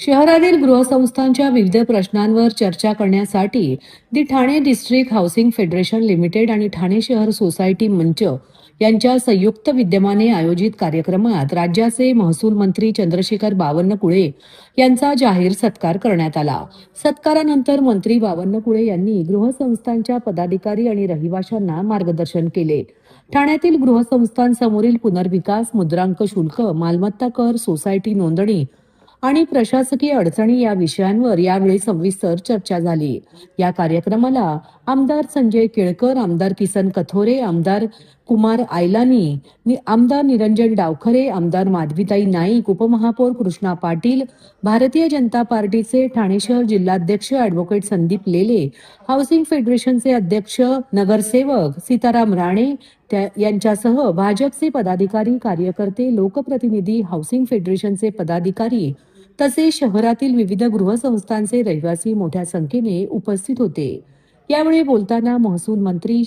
शहरातील गृहसंस्थांच्या विविध प्रश्नांवर चर्चा करण्यासाठी Thane district housing federation limited आणि ठाणे शहर सोसायटी मंच यांच्या संयुक्त विद्यमाने आयोजित कार्यक्रमात राज्याचे महसूल मंत्री चंद्रशेखर बावनकुळे यांचा जाहीर सत्कार करण्यात आला. सत्कारानंतर मंत्री बावनकुळे यांनी गृहसंस्थांच्या पदाधिकारी आणि रहिवाशांना मार्गदर्शन केले. ठाण्यातील गृहसंस्थांसमोरील पुनर्विकास, मुद्रांक शुल्क, मालमत्ता कर, सोसायटी नोंदणी आणि प्रशासकीय अडचणी या विषयांवर यावेळी सविस्तर चर्चा झाली. या कार्यक्रमाला आमदार संजय केळकर, आमदार किसन कथोरे, आमदार कुमार आयलानी, आमदार निरंजन डावखरे, आमदार माधवीताई नाईक, उपमहापौर कृष्णा पाटील, भारतीय जनता पार्टीचे ठाणे शहर जिल्हाध्यक्ष ॲडव्होकेट संदीप लेले, हाऊसिंग फेडरेशनचे अध्यक्ष नगरसेवक सीताराम राणे यांच्यासह भाजपचे पदाधिकारी, कार्यकर्ते, लोकप्रतिनिधी, हाऊसिंग फेडरेशनचे पदाधिकारी तसेच शहरातील विविध गृहसंस्थांचे रहिवासी मोठ्या संख्येने उपस्थित होते. यावेळी बोलताना महसूल मंत्री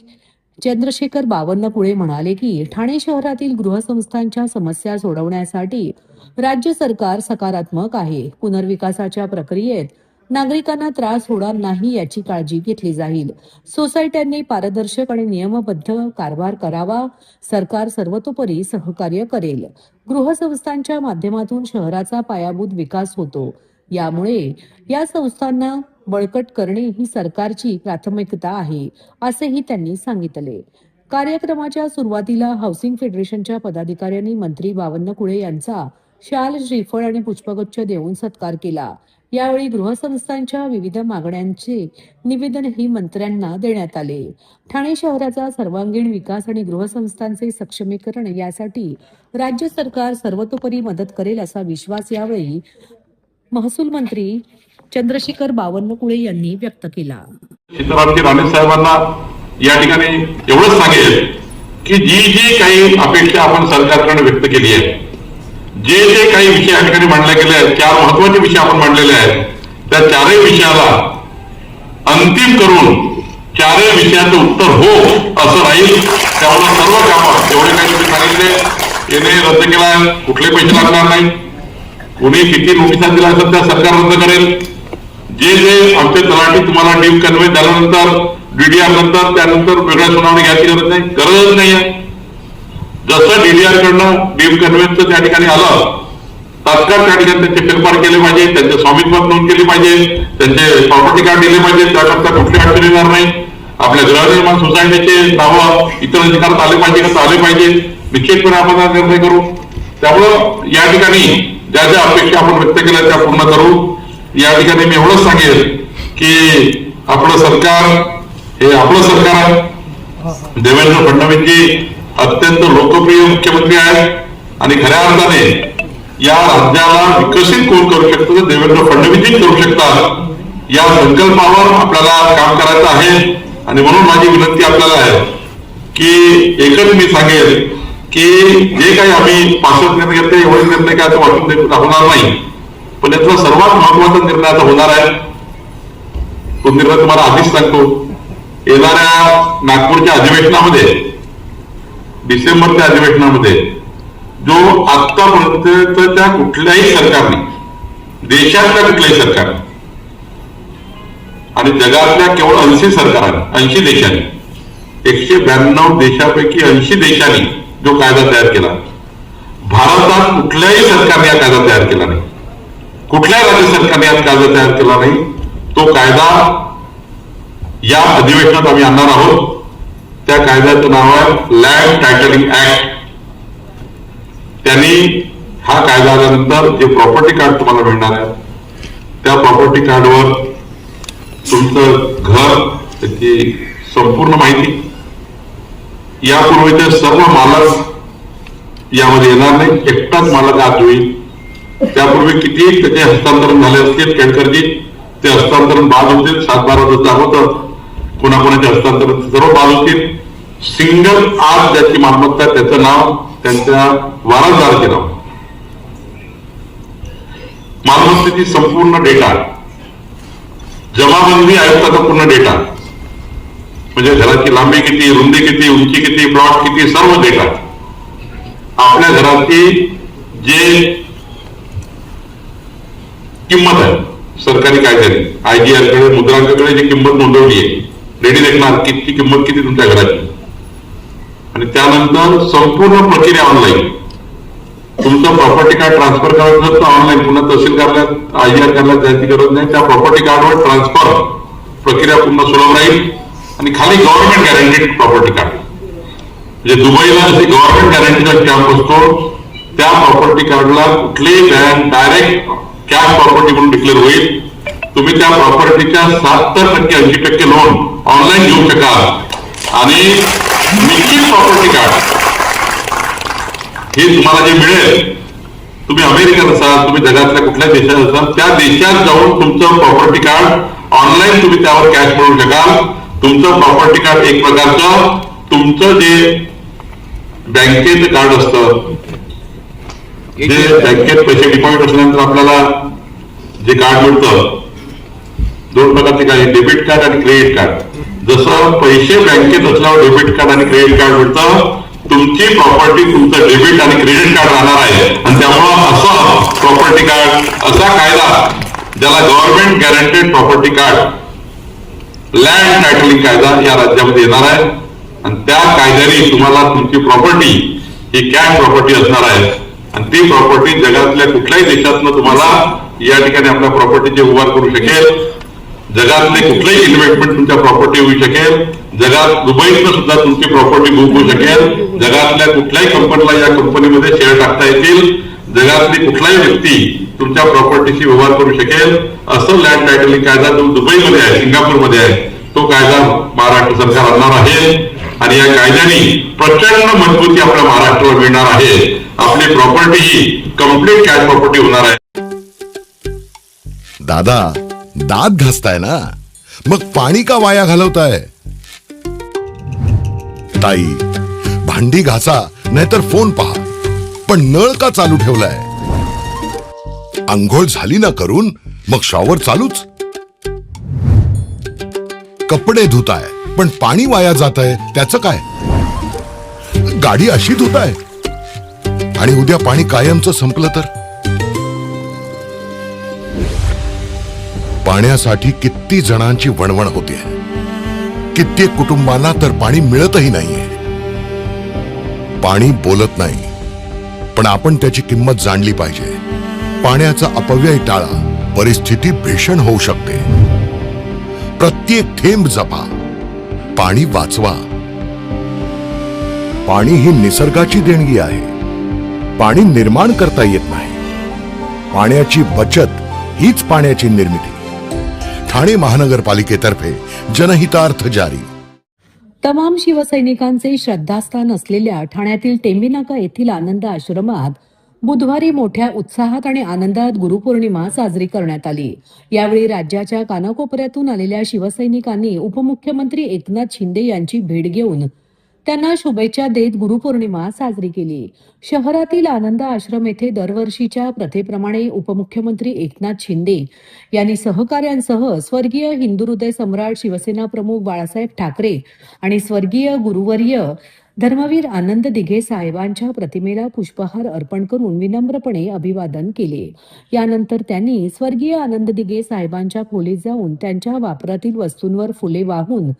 चंद्रशेखर बावनकुळे म्हणाले की ठाणे शहरातील गृहसंस्थांच्या समस्या सोडवण्यासाठी राज्य सरकार सकारात्मक आहे. पुनर्विकासाच्या प्रक्रियेत नागरिकांना त्रास होणार नाही याची काळजी घेतली जाईल. सोसायट्यांनी पारदर्शक आणि नियमबद्ध कारभार करावा. सरकार सर्वतोपरी सहकार्य करेल. गृहसंस्थांच्या माध्यमातून शहराचा पायाभूत विकास होतो. यामुळे या संस्थांना बळकट करणे ही सरकारची प्राथमिकता आहे, असेही त्यांनी सांगितले. कार्यक्रमाच्या सुरुवातीला हाऊसिंग फेडरेशनच्या पदाधिकाऱ्यांनी मंत्री बावनकुळे यांचा शाल, श्रीफळ आणि पुष्पगुच्छ देऊन सत्कार केला. यावेळी गृहसंस्थांच्या विविध मागण्यांचे निवेदनही मंत्र्यांना देण्यात आले. ठाणे शहराचा सर्वांगीण विकास आणि गृहसंस्थांचे सक्षमीकरण यासाठी राज्य सरकार सर्वतोपरी मदत करेल असा विश्वास यावेळी महसूल मंत्री चंद्रशेखर बावनकुळे यांनी व्यक्त केला. सीतारामजी राणे साहेबांना या ठिकाणी एवढंच सांगेल की जी काही अपेक्षा आपण सरकारकडे व्यक्त केली आहे, जे काही विषय या ठिकाणी मांडले गेले आहेत, 4 महत्वाचे विषय आपण मांडलेले आहेत, त्या 4ही विषयाला अंतिम करून 4ही विषयाचं उत्तर हो असं राहील. त्यामुळे सर्व कामं जेवढे काही तुम्ही सांगितले येणे रद्द केला, कुठले पैसे लागणार नाही, कोणी किती नोटिसा दिला असेल त्या सरकार रद्द करेल. जे आमचे तलाठी तुम्हाला डीप कन्व्हे झाल्यानंतर डीडीआर नंतर त्यानंतर वेगळ्या सुनावणी घ्यायची गरज नाही आहे. जसं डीडीआर कडनं डीप कन्व्हेन्सचं त्या ठिकाणी आलं, तात्काळ त्या ठिकाणी त्यांचे फेरफार केले पाहिजे, त्यांचे स्वामित्वात नोंद केली पाहिजे, त्यांचे प्रॉपर्टी कार्ड दिले पाहिजे. त्याकरता कुठली अडचण येणार नाही. आपल्या गृहनिर्माण सोसायटीचे नावं इतर अधिकारात आले पाहिजे का आले पाहिजे, निश्चितपणे आपण हा निर्णय करू. त्यामुळं या ठिकाणी ज्या ज्या अपेक्षा आपण व्यक्त केल्या त्या पूर्ण करू. या ठिकाणी मी एवढंच सांगेल की आपलं सरकार हे आपलं सरकार आहे. देवेंद्र फडणवीसजी अत्यंत लोकप्रिय मुख्यमंत्री आहेत आणि खऱ्या अर्थाने या राज्याला विकसित कोण करू शकतो तर देवेंद्र फडणवीसजी करू शकतात. या संकल्पावर आपल्याला काम करायचं आहे आणि म्हणून माझी विनंती आपल्याला आहे की एकच मी सांगेल की जे काही आम्ही 65 निर्णय घेतले, एवढे निर्णय काय वाटून होणार नाही, पण यातला सर्वात महत्वाचा निर्णय आता होणार आहे. तो निर्णय तुम्हाला आधीच सांगतो. येणाऱ्या नागपूरच्या अधिवेशनामध्ये, डिसेंबरच्या अधिवेशनामध्ये जो आतापर्यंतच्या कुठल्याही सरकारने, देशातल्या कुठल्याही सरकारने आणि जगातल्या केवळ 80 सरकारांनी, 80 देशांनी, 192 देशापैकी 80 देशांनी जो कायदा तयार केला, भारतात कुठल्याही सरकारने हा कायदा तयार केला नाही. कुठल्याही राज्य सरकारने हा कायदा तयार केला नाही. तो कायदा या अधिवेशनात आम्ही आणणार आहोत. त्या कायद्याचं नाव आहे लँड टायटलिंग ऍक्ट. त्यांनी हा कायदा आल्यानंतर जे प्रॉपर्टी कार्ड तुम्हाला मिळणार आहे, त्या प्रॉपर्टी कार्डवर तुमचं घर, त्याची संपूर्ण माहिती, यापूर्वीचे सर्व मालक यामध्ये येणार नाही, एकटाच मालक आज होईल. त्यापूर्वी किती त्याचे हस्तांतरण झाले असतील केळकरजी, ते हस्तांतरण बाद होतील. 7-12 जसं दाखवतं कोणाकोणाचे हस्तांतरण सर्व बाद होतील. सिंगल आज ज्याची मालमत्ता त्याचं नाव, त्यांच्या वारसदाराचे नाव, मालमत्तेची संपूर्ण डेटा, जमाबंदी आयुक्ताचा पूर्ण डेटा, म्हणजे घराची लांबी किती, रुंदी किती, उंची किती, प्लॉट किती, सर्व डेटा. आपल्या घराची जे किंमत आहे सरकारी कायद्याने. IGR कडे, मुद्रांकाकडे जी किंमत नोंदवली आहे, रेडी देखणार किती किंमत किती तुमच्या घराची, आणि त्यानंतर संपूर्ण प्रक्रिया ऑनलाईन. तुमचं प्रॉपर्टी कार्ड ट्रान्सफर करायचं तर ऑनलाईन, पुन्हा तहसील कार्यालयात IGR कार्यालयात जायची गरज नाही. त्या प्रॉपर्टी कार्डवर ट्रान्सफर प्रक्रिया पूर्ण सुलभ राहील. आणि खाली गव्हर्नमेंट गॅरंटीड प्रॉपर्टी कार्ड, म्हणजे दुबईला जशी गव्हर्नमेंट गॅरंटीचा स्टॅम्प असतो, त्या प्रॉपर्टी कार्डला कुठलीही बँक डायरेक्ट कॅश प्रॉपर्टी म्हणून डिक्लेअर होईल. तुम्ही त्या प्रॉपर्टीच्या 70% 80% लोन ऑनलाईन घेऊ शकाल. आणि निश्चित प्रॉपर्टी कार्ड हे तुम्हाला जे मिळेल, तुम्ही अमेरिकेत असाल, तुम्ही जगातल्या कुठल्या देशात असाल, त्या देशात जाऊन तुमचं प्रॉपर्टी कार्ड ऑनलाईन तुम्ही त्यावर कॅश मिळवू शकाल. तुमचं प्रॉपर्टी कार्ड एक प्रकारचं तुमचं जे बँकेचं कार्ड असतं, जे बँकेत पैसे डिपॉझिट असल्यानंतर आपल्याला जे कार्ड मिळतं, 2 प्रकारचे कार्ड, डेबिट कार्ड आणि क्रेडिट कार्ड. जसं पैसे बँकेत असल्यावर डेबिट कार्ड आणि क्रेडिट कार्ड मिळतं, तुमची प्रॉपर्टी तुमचं डेबिट आणि क्रेडिट कार्ड राहणार आहे. आणि त्यामुळं असं प्रॉपर्टी कार्ड, असा कायदा ज्याला government guaranteed property card, land titling कायदा या राज्यामध्ये येणार आहे. आणि त्या कायद्याने तुम्हाला तुमची प्रॉपर्टी ही कॅश प्रॉपर्टी असणार आहे. आणि ती प्रॉपर्टी जगातल्या कुठल्याही देशातनं तुम्हाला या ठिकाणी आपल्या प्रॉपर्टीचे उभार करू शकेल. जगातले कुठलेही इन्व्हेस्टमेंट तुमच्या प्रॉपर्टी होऊ शकेल. जगात दुबईतनं सुद्धा तुमची प्रॉपर्टी बुक होऊ शकेल. जगातल्या कुठल्याही कंपनीला या कंपनीमध्ये शेअर टाकता येतील. जगातली कुठलाही व्यक्ती तुमच्या प्रॉपर्टीशी व्यवहार करू शकेल. असं लँड टायटलिंग कायदा जो दुबईमध्ये आहे, सिंगापूरमध्ये आहे, तो कायदा महाराष्ट्र सरकार आणणार आहे. आणि या कायद्याने प्रचंड मजबूती आपल्या महाराष्ट्राला मिळणार आहे. आपली प्रॉपर्टी ही कम्प्लीट कॅश प्रॉपर्टी होणार आहे. दादा, दात घासताय ना, मग पाणी का वाया घालवताय? ताई, भांडी घासा नाहीतर फोन पहा, पण नळ का चालू ठेवलाय? अंघोळ झाली ना करून, मग शॉवर चालूच. कपडे धुताय पण पाणी वाया जातंय, त्याचं काय? गाडी अशी धुताय आणि उद्या पाणी कायमचं संपलं तर? पाण्यासाठी किती जणांची वणवण होते. कित्येक कुटुंबांना तर पाणी मिळतही नाहीये. पाणी बोलत नाही, पण आपण त्याची किंमत जाणली पाहिजे. पाण्याचा अपव्यय टाळा, परिस्थिती भीषण होऊ शकते. प्रत्येक थेंब जपा, पाणी वाचवा. पाणी ही निसर्गाची देणगी आहे. पाणी निर्माण करता येत नाही. पाण्याची बचत हीच पाण्याची निर्मिती. ठाणे महानगरपालिकेतर्फे जनहितार्थ जारी. तमाम शिवसैनिकांचे श्रद्धास्थान असलेल्या ठाण्यातील टेंबीनाका येथील आनंद आश्रमात बुधवारी मोठ्या उत्साहात आणि आनंदात गुरुपौर्णिमा साजरी करण्यात आली. यावेळी राज्याच्या कानाकोपऱ्यातून आलेल्या शिवसैनिकांनी उपमुख्यमंत्री एकनाथ शिंदे यांची भेट घेऊन त्यांना शुभेच्छा देत गुरुपौर्णिमा साजरी केली. शहरातील आनंद आश्रम येथे दरवर्षीच्या प्रथेप्रमाणे उपमुख्यमंत्री एकनाथ शिंदे यांनी सहकाऱ्यांसह स्वर्गीय हिंदू हृदय सम्राट शिवसेना प्रमुख बाळासाहेब ठाकरे आणि स्वर्गीय गुरुवर्य धर्मवीर आनंद दिघे साहेबांच्या प्रतिमेला पुष्पहार अर्पण करून विनम्रपणे अभिवादन केले. यानंतर त्यांनी स्वर्गीय आनंद दिघे साहेबांच्या खोलीत जाऊन त्यांच्या वापरातील वस्तूंवर फुले वाहून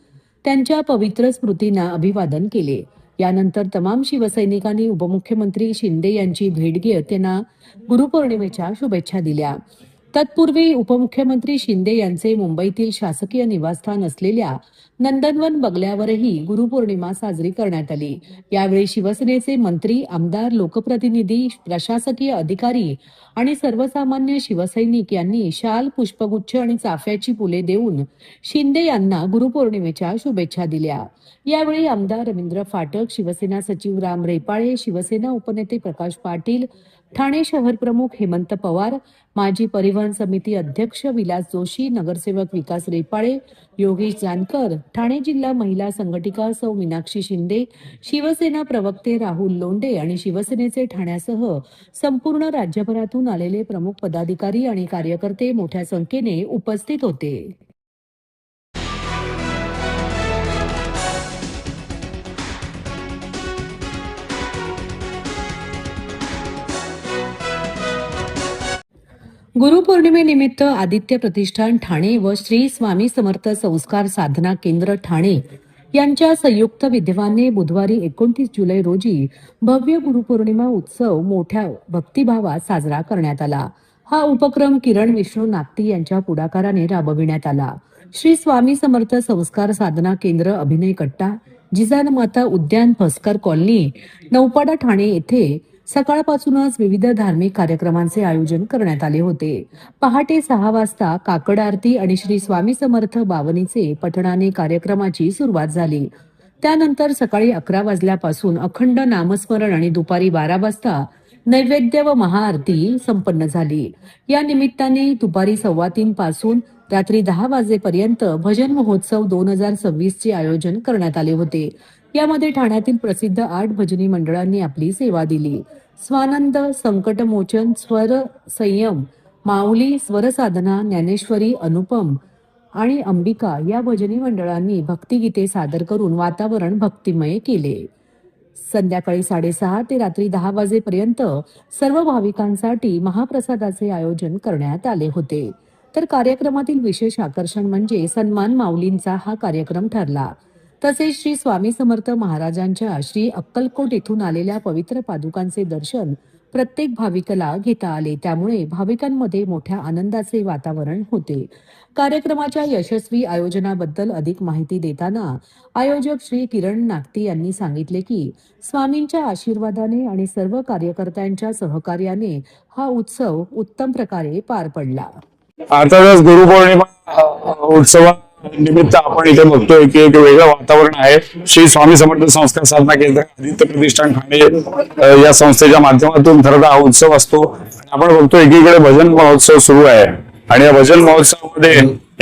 त्यांच्या पवित्र स्मृतींना अभिवादन केले. यानंतर तमाम शिवसैनिकांनी उपमुख्यमंत्री शिंदे यांची भेट घेत त्यांना गुरुपौर्णिमेच्या शुभेच्छा दिल्या. तत्पूर्वी उपमुख्यमंत्री शिंदे यांचे मुंबईतील शासकीय निवासस्थान असलेल्या नंदनवन बंगल्यावरही गुरुपौर्णिमा साजरी करण्यात आली. यावेळी शिवसेनेचे मंत्री, आमदार, लोकप्रतिनिधी, प्रशासकीय अधिकारी आणि सर्वसामान्य शिवसैनिक यांनी शाल, पुष्पगुच्छ आणि चाफ्याची फुले देऊन शिंदे यांना गुरुपौर्णिमेच्या शुभेच्छा दिल्या. यावेळी आमदार रवींद्र फाटक, शिवसेना सचिव राम रेपाळे, शिवसेना उपनेते प्रकाश पाटील, ठाणे शहर प्रमुख हेमंत पवार, माजी परिवहन समिती अध्यक्ष विलास जोशी, नगरसेवक विकास रेपाळे, योगेश जानकर, ठाणे जिल्हा महिला संघटिका सौ मीनाक्षी शिंदे, शिवसेना प्रवक्ते राहुल लोंढे आणि शिवसेनेचे ठाण्यासह संपूर्ण राज्यभरातून आलेले प्रमुख पदाधिकारी आणि कार्यकर्ते मोठ्या संख्येने उपस्थित होते. गुरुपौर्णिमेनिमित्त आदित्य प्रतिष्ठान ठाणे व श्री स्वामी समर्थ संस्कार साधना केंद्र ठाणे यांच्या संयुक्त विद्यमाने बुधवारी 29 जुलै रोजी भव्य गुरुपौर्णिमा उत्सव मोठ्या भक्तिभावात साजरा करण्यात आला. हा उपक्रम किरण विष्णू नागती यांच्या पुढाकाराने राबविण्यात आला. श्री स्वामी समर्थ संस्कार साधना केंद्र अभिनय कट्टा, जिजामाता उद्यान, भस्कर कॉलनी, नौपाडा ठाणे येथे सकाळपासूनच विविध धार्मिक कार्यक्रमांचे आयोजन करण्यात आले होते. पहाटे 6 वाजता काकड आरती आणि श्री स्वामी समर्थ बावनीचे पठणाने कार्यक्रमाची सुरुवात झाली. त्यानंतर सकाळी 11 वाजल्यापासून अखंड नामस्मरण आणि दुपारी 12 वाजता नैवेद्य व महाआरती संपन्न झाली. या निमित्ताने दुपारी 2:15 पासून रात्री 10 वाजेपर्यंत भजन महोत्सव 2026 चे आयोजन करण्यात आले होते. यामध्ये ठाण्यातील प्रसिद्ध 8 भजनी मंडळांनी आपली सेवा दिली. स्वानंद, संकटमोचन, स्वर संयम, माऊली, स्वर साधना, ज्ञानेश्वरी, अनुपम आणि अंबिका या भजनी मंडळांनी भक्तिगीते सादर करून वातावरण भक्तिमय केले. संध्याकाळी 6:30 ते रात्री 10 वाजेपर्यंत सर्व भाविकांसाठी महाप्रसादाचे आयोजन करण्यात आले होते. तर कार्यक्रमातील विशेष आकर्षण म्हणजे सन्मान माऊलींचा हा कार्यक्रम ठरला. तसेच श्री स्वामी समर्थ महाराजांच्या श्री अक्कलकोट येथून आलेल्या पवित्र पादुकांचे दर्शन प्रत्येक भाविकाला घेता आले. त्यामुळे भाविकांमध्ये मोठ्या आनंदाचे वातावरण होते. कार्यक्रमाच्या यशस्वी आयोजनाबद्दल अधिक माहिती देताना आयोजक श्री किरण नागती यांनी सांगितले की स्वामींच्या आशीर्वादाने आणि सर्व कार्यकर्त्यांच्या सहकार्याने हा उत्सव उत्तम प्रकारे पार पडला. अर्थातच गुरुपौर्णिमा उत्सवा निमित्त आपण इथे बघतोय की एक वेगळं वातावरण आहे. श्री स्वामी समर्थ संस्कार साधना केंद्र आदित्य प्रतिष्ठान ठाणे या संस्थेच्या माध्यमातून खरं हा उत्सव असतो. आपण बघतो एकीकडे भजन महोत्सव सुरू आहे आणि या भजन महोत्सवामध्ये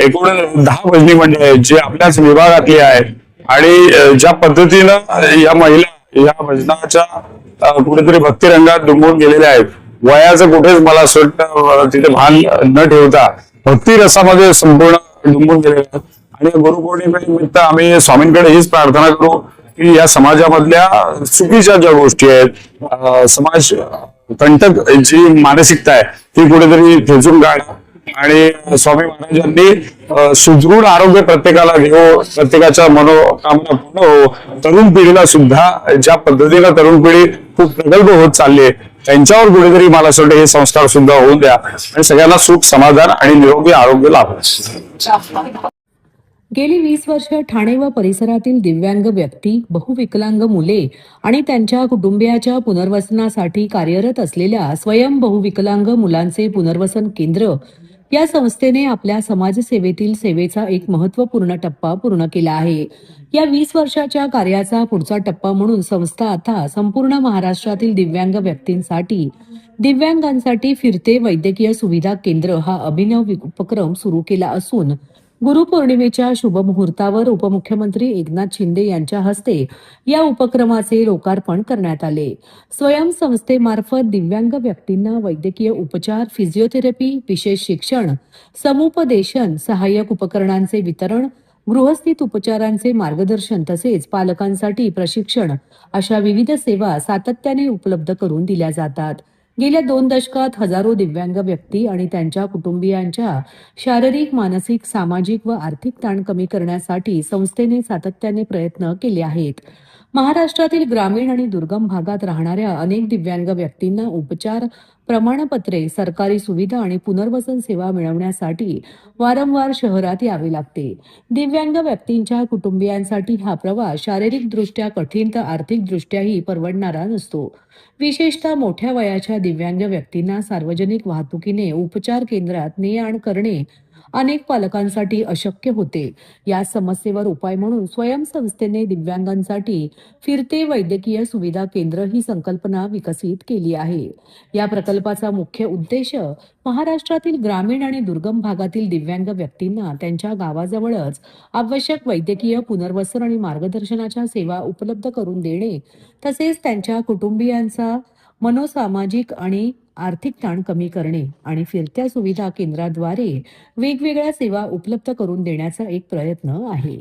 एकूण 10 भजनी मंडळ आहेत जे आपल्याच विभागातली आहेत आणि ज्या पद्धतीनं या महिला या भजनाच्या कुठेतरी भक्तिरंगात डुंबून गेलेल्या आहेत. वयाचं कुठेच मला असं वाटतं तिथे भान न ठेवता भक्ती रसामध्ये संपूर्ण डुंबून गेलेले आहेत. आणि गुरुपौर्णिमेनिमित्त आम्ही स्वामींकडे हीच प्रार्थना करू की या समाजामधल्या चुकीच्या ज्या गोष्टी आहेत, समाज कंटक जी मानसिकता आहे ती कुठेतरी ठेचून काढा आणि स्वामी महाराजांनी सुदृढ आरोग्य प्रत्येकाला घेऊ, प्रत्येकाच्या मनोकामना पूर्ण हो. तरुण पिढीला सुद्धा ज्या पद्धतीनं तरुण पिढी खूप प्रगल्भ होत चालली आहे त्यांच्यावर कुठेतरी मला असं वाटतं हे संस्कार सुद्धा होऊन द्या आणि सगळ्यांना सुख, समाधान आणि निरोगी आरोग्य लाभो. गेली 20 वर्ष ठाणे व परिसरातील दिव्यांग व्यक्ती, बहुविकलांग मुले आणि त्यांच्या कुटुंबियाच्या पुनर्वसनासाठी कार्यरत असलेल्या स्वयं बहुविकलांग मुलांचे पुनर्वसन केंद्र या संस्थेने आपल्या समाजसेवेतील सेवेचा एक महत्त्वपूर्ण टप्पा पूर्ण केला आहे. या 20 वर्षाच्या कार्याचा पुढचा टप्पा म्हणून संस्था आता संपूर्ण महाराष्ट्रातील दिव्यांग व्यक्तींसाठी, दिव्यांगांसाठी फिरते वैद्यकीय सुविधा केंद्र हा अभिनव उपक्रम सुरू केला असून गुरुपौर्णिमेच्या शुभमुहूर्तावर उपमुख्यमंत्री एकनाथ शिंदे यांच्या हस्ते या उपक्रमाचे लोकार्पण करण्यात आले. स्वयं संस्थेमार्फत दिव्यांग व्यक्तींना वैद्यकीय उपचार, फिजिओथेरपी, विशेष शिक्षण, समुपदेशन, सहाय्यक उपकरणांचे वितरण, गृहस्थित उपचारांचे मार्गदर्शन तसेच पालकांसाठी प्रशिक्षण अशा विविध सेवा सातत्याने उपलब्ध करून दिल्या जातात. गेल्या 2 दशकात हजारो दिव्यांग व्यक्ती आणि त्यांच्या कुटुंबियांच्या शारीरिक, मानसिक, सामाजिक व आर्थिक ताण कमी करण्यासाठी संस्थेने सातत्याने प्रयत्न केले आहेत. महाराष्ट्रातील ग्रामीण आणि दुर्गम भागात राहणाऱ्या अनेक दिव्यांग व्यक्तींना उपचार, प्रमाणपत्रे, सरकारी सुविधा आणि पुनर्वसन सेवा मिळवण्यासाठी वारंवार शहरात यावे लागते. दिव्यांग व्यक्तींच्या कुटुंबियांसाठी हा प्रवास शारीरिकदृष्ट्या कठीण तर आर्थिकदृष्ट्याही परवडणारा नसतो. विशेषतः मोठ्या वयाच्या दिव्यांग व्यक्तींना सार्वजनिक वाहतुकीने उपचार केंद्रात ने-आण करणे अनेक पालकांसाठी अशक्य होते. या समस्येवर उपाय म्हणून स्वयंसंस्थेने दिव्यांगांसाठी फिरते वैद्यकीय सुविधा केंद्र ही संकल्पना विकसित केली आहे. या प्रकल्पाचा मुख्य उद्देश महाराष्ट्रातील ग्रामीण आणि दुर्गम भागातील दिव्यांग व्यक्तींना त्यांच्या गावाजवळच आवश्यक वैद्यकीय पुनर्वसन आणि मार्गदर्शनाच्या सेवा उपलब्ध करून देणे तसेच त्यांच्या कुटुंबियांचा मनोसामाजिक आणि आर्थिक ताण कमी करणे आणि फिरत्या सुविधा केंद्राद्वारे वेगवेगळ्या सेवा उपलब्ध करून देण्याचा एक प्रयत्न आहे.